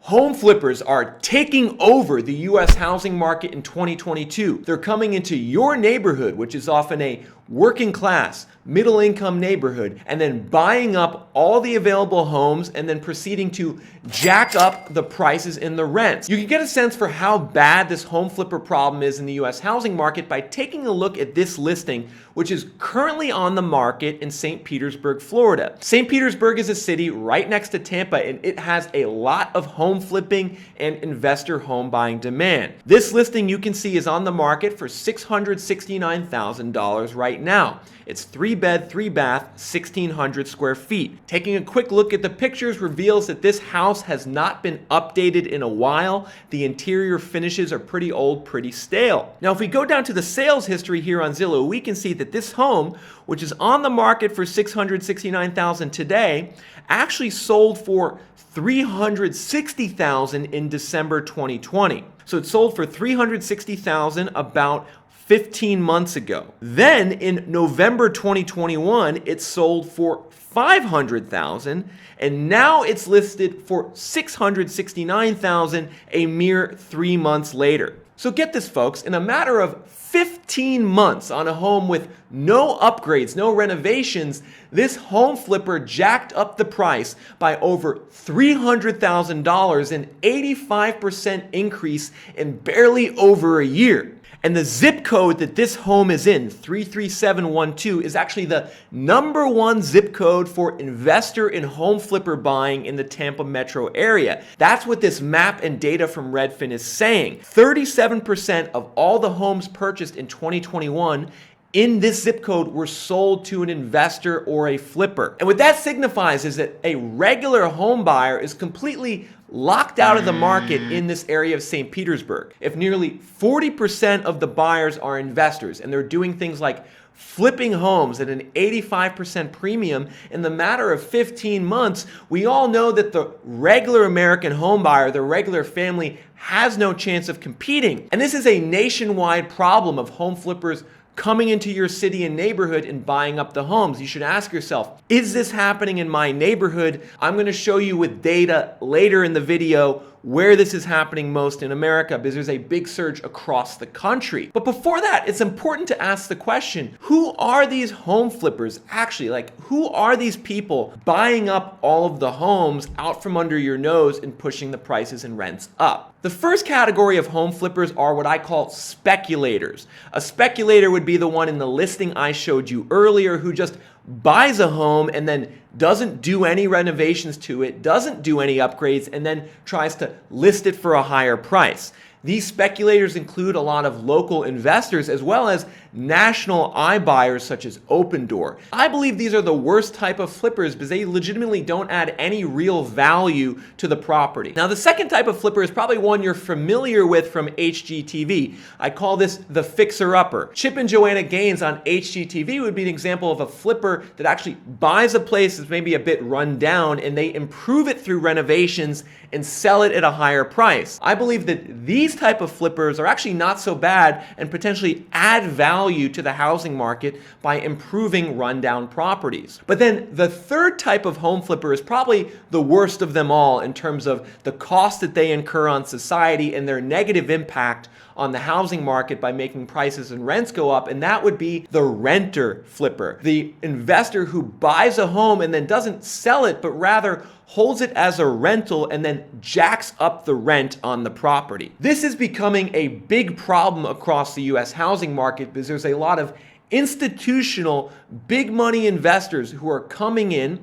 Home flippers are taking over the U.S. housing market in 2022. They're coming into your neighborhood, which is often a working class, middle income neighborhood, and then buying up all the available homes and then proceeding to jack up the prices in the rents. You can get a sense for how bad this home flipper problem is in the U.S. housing market by taking a look at this listing, which is currently on the market in St. Petersburg, Florida. St. Petersburg is a city right next to Tampa, and it has a lot of home flipping and investor home buying demand. This listing you can see is on the market for $669,000 right now. It's 3-bed, 3-bath, 1,600 square feet. Taking a quick look at the pictures reveals that this house has not been updated in a while. The interior finishes are pretty old, pretty stale. Now, if we go down to the sales history here on Zillow, we can see that this home, which is on the market for $669,000 today, actually sold for $360,000 in December 2020. So it sold for $360,000 about 15 months ago. Then in November 2021, it sold for $500,000, and now it's listed for $669,000 a mere 3 months later. So get this, folks, in a matter of 15 months on a home with no upgrades, no renovations, this home flipper jacked up the price by over $300,000, an 85% increase in barely over a year. And the zip code that this home is in, 33712, is actually the #1 zip code for investor and home flipper buying in the Tampa metro area. That's what this map and data from Redfin is saying. 37% of all the homes purchased in 2021 in this zip code were sold to an investor or a flipper. And what that signifies is that a regular home buyer is completely locked out of the market in this area of St. Petersburg. If nearly 40% of the buyers are investors and they're doing things like flipping homes at an 85% premium in the matter of 15 months, we all know that the regular American home buyer, the regular family, has no chance of competing. And this is a nationwide problem of home flippers coming into your city and neighborhood and buying up the homes. You should ask yourself, is this happening in my neighborhood? I'm going to show you with data later in the video where this is happening most in America, because there's a big surge across the country. But before that, it's important to ask the question, who are these home flippers actually? Like, who are these people buying up all of the homes out from under your nose and pushing the prices and rents up? The first category of home flippers are what I call speculators. A speculator would be the one in the listing I showed you earlier who just buys a home and then doesn't do any renovations to it, doesn't do any upgrades, and then tries to list it for a higher price. These speculators include a lot of local investors as well as national iBuyers such as Opendoor. I believe these are the worst type of flippers because they legitimately don't add any real value to the property. Now, the second type of flipper is probably one you're familiar with from HGTV. I call this the fixer-upper. Chip and Joanna Gaines on HGTV would be an example of a flipper that actually buys a place that's maybe a bit run down and they improve it through renovations and sell it at a higher price. I believe that these type of flippers are actually not so bad and potentially add value to the housing market by improving rundown properties. But then the third type of home flipper is probably the worst of them all in terms of the cost that they incur on society and their negative impact on the housing market by making prices and rents go up, and that would be the renter flipper. The investor who buys a home and then doesn't sell it, but rather holds it as a rental and then jacks up the rent on the property. This is becoming a big problem across the U.S. housing market because there's a lot of institutional big money investors who are coming in,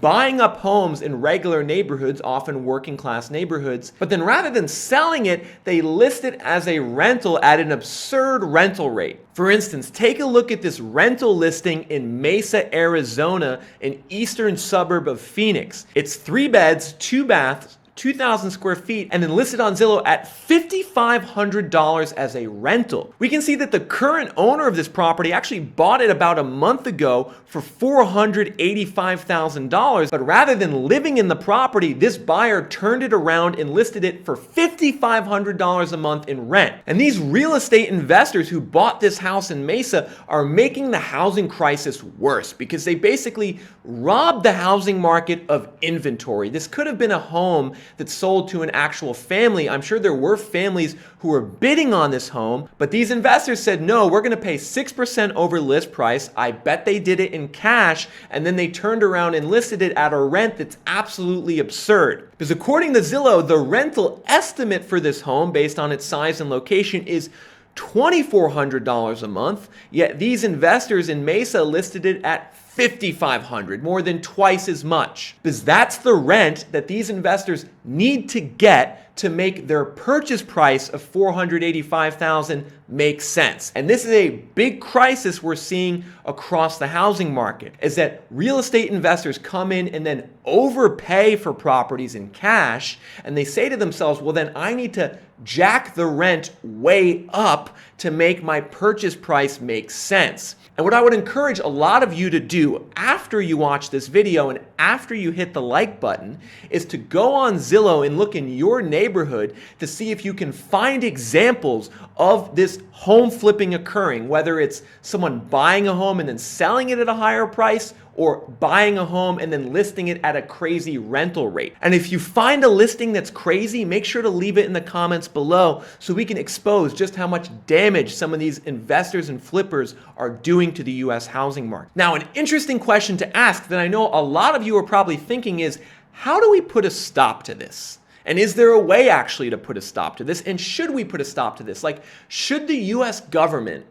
buying up homes in regular neighborhoods, often working class neighborhoods, but then rather than selling it, they list it as a rental at an absurd rental rate. For instance, take a look at this rental listing in Mesa, Arizona, an eastern suburb of Phoenix. It's 3 beds, 2 baths, 2,000 square feet, and then listed on Zillow at $5,500 as a rental. We can see that the current owner of this property actually bought it about a month ago for $485,000, but rather than living in the property, this buyer turned it around and listed it for $5,500 a month in rent. And these real estate investors who bought this house in Mesa are making the housing crisis worse because they basically robbed the housing market of inventory. This could have been a home that sold to an actual family. I'm sure there were families who were bidding on this home, but these investors said, no, we're going to pay 6% over list price. I bet they did it in cash, and then they turned around and listed it at a rent that's absolutely absurd. Because according to Zillow, the rental estimate for this home based on its size and location is $2,400 a month, yet these investors in Mesa listed it at $5,500, more than twice as much. Because that's the rent that these investors need to get to make their purchase price of $485,000 make sense. And this is a big crisis we're seeing across the housing market, is that real estate investors come in and then overpay for properties in cash, and they say to themselves, well, then I need to jack the rent way up to make my purchase price make sense. And what I would encourage a lot of you to do after you watch this video and after you hit the like button is to go on Zillow and look in your neighborhood to see if you can find examples of this home flipping occurring, whether it's someone buying a home and then selling it at a higher price, or buying a home and then listing it at a crazy rental rate. And if you find a listing that's crazy, make sure to leave it in the comments below so we can expose just how much damage some of these investors and flippers are doing to the US housing market. Now, an interesting question to ask that I know a lot of you are probably thinking is, how do we put a stop to this? And is there a way actually to put a stop to this? And should we put a stop to this? Like, should the US government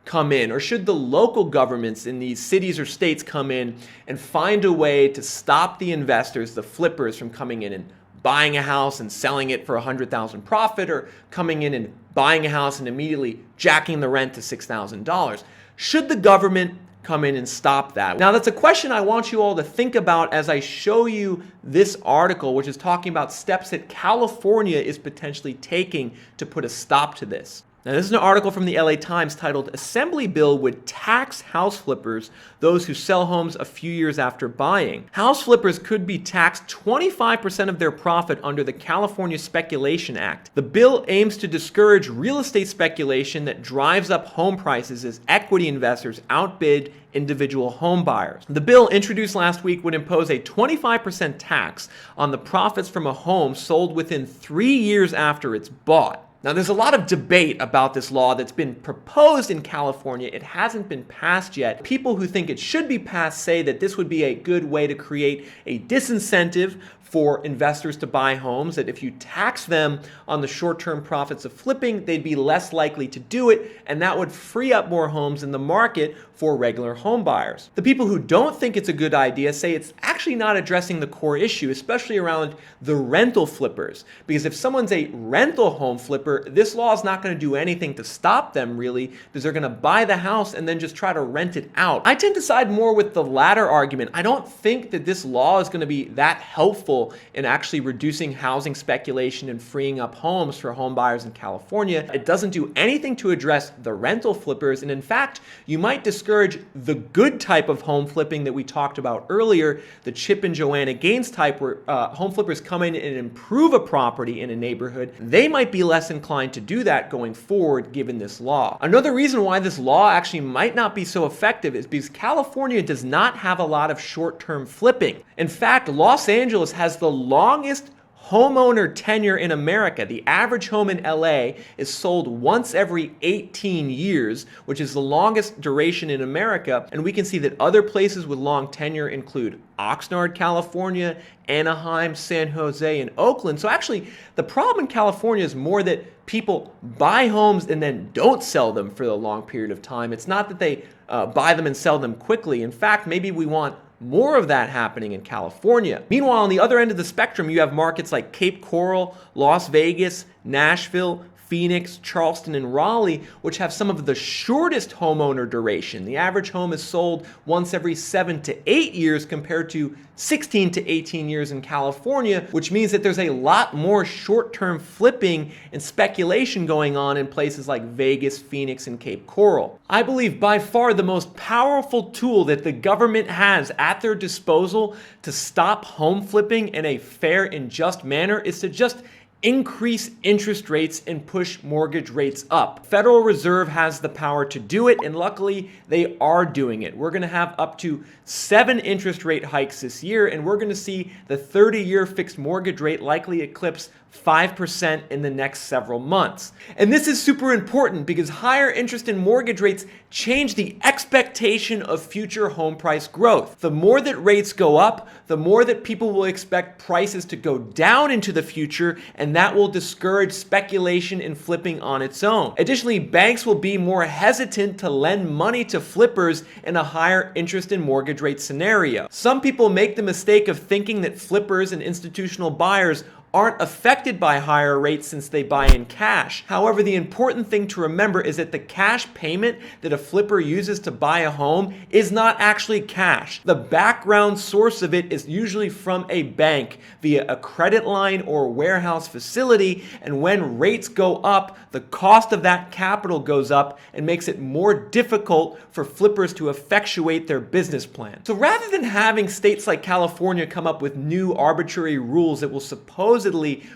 come in, or should the local governments in these cities or states come in and find a way to stop the investors, the flippers, from coming in and buying a house and selling it for $100,000 profit, or coming in and buying a house and immediately jacking the rent to $6,000? Should the government come in and stop that? Now, that's a question I want you all to think about as I show you this article, which is talking about steps that California is potentially taking to put a stop to this. Now, this is an article from the LA Times titled, "Assembly Bill Would Tax House Flippers, Those Who Sell Homes a Few Years After Buying." House flippers could be taxed 25% of their profit under the California Speculation Act. The bill aims to discourage real estate speculation that drives up home prices as equity investors outbid individual home buyers. The bill, introduced last week, would impose a 25% tax on the profits from a home sold within 3 years after it's bought. Now, there's a lot of debate about this law that's been proposed in California. It hasn't been passed yet. People who think it should be passed say that this would be a good way to create a disincentive for investors to buy homes, that if you tax them on the short-term profits of flipping, they'd be less likely to do it, and that would free up more homes in the market for regular home buyers. The people who don't think it's a good idea say it's actually not addressing the core issue, especially around the rental flippers. Because if someone's a rental home flipper, this law is not going to do anything to stop them, really, because they're going to buy the house and then just try to rent it out. I tend to side more with the latter argument. I don't think that this law is going to be that helpful in actually reducing housing speculation and freeing up homes for home buyers in California. It doesn't do anything to address the rental flippers, and in fact, you might discourage the good type of home flipping that we talked about earlier, the Chip and Joanna Gaines type, where home flippers come in and improve a property in a neighborhood. They might be less inclined to do that going forward given this law. Another reason why this law actually might not be so effective is because California does not have a lot of short-term flipping. In fact, Los Angeles has the longest homeowner tenure in America. The average home in LA is sold once every 18 years, which is the longest duration in America. And we can see that other places with long tenure include Oxnard, California, Anaheim, San Jose, and Oakland. So actually, the problem in California is more that people buy homes and then don't sell them for a long period of time. It's not that they buy them and sell them quickly. In fact, maybe we want more of that happening in California. Meanwhile, on the other end of the spectrum, you have markets like Cape Coral, Las Vegas, Nashville, Phoenix, Charleston, and Raleigh, which have some of the shortest homeowner duration. The average home is sold once every 7 to 8 years compared to 16 to 18 years in California, which means that there's a lot more short-term flipping and speculation going on in places like Vegas, Phoenix, and Cape Coral. I believe by far the most powerful tool that the government has at their disposal to stop home flipping in a fair and just manner is to just increase interest rates and push mortgage rates up. Federal Reserve has the power to do it, and luckily they are doing it. We're going to have up to 7 interest rate hikes this year, and we're going to see the 30-year fixed mortgage rate likely eclipse 5% in the next several months. And this is super important because higher interest and mortgage rates change the expectation of future home price growth. The more that rates go up, the more that people will expect prices to go down into the future, and that will discourage speculation and flipping on its own. Additionally, banks will be more hesitant to lend money to flippers in a higher interest and mortgage rate scenario. Some people make the mistake of thinking that flippers and institutional buyers aren't affected by higher rates since they buy in cash. However, the important thing to remember is that the cash payment that a flipper uses to buy a home is not actually cash. The background source of it is usually from a bank via a credit line or warehouse facility, and when rates go up, the cost of that capital goes up and makes it more difficult for flippers to effectuate their business plan. So rather than having states like California come up with new arbitrary rules that will supposedly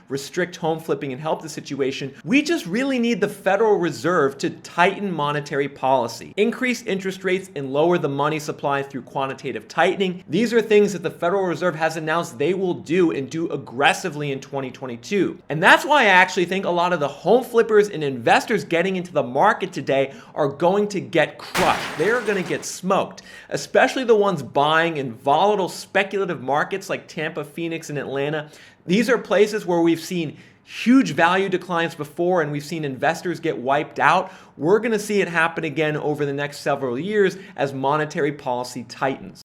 restrict home flipping and help the situation, we just really need the Federal Reserve to tighten monetary policy, increase interest rates, and lower the money supply through quantitative tightening. These are things that the Federal Reserve has announced they will do and do aggressively in 2022. And that's why I actually think a lot of the home flippers and investors getting into the market today are going to get crushed. They're going to get smoked, especially the ones buying in volatile speculative markets like Tampa, Phoenix, and Atlanta. These are places where we've seen huge value declines before and we've seen investors get wiped out. We're going to see it happen again over the next several years as monetary policy tightens.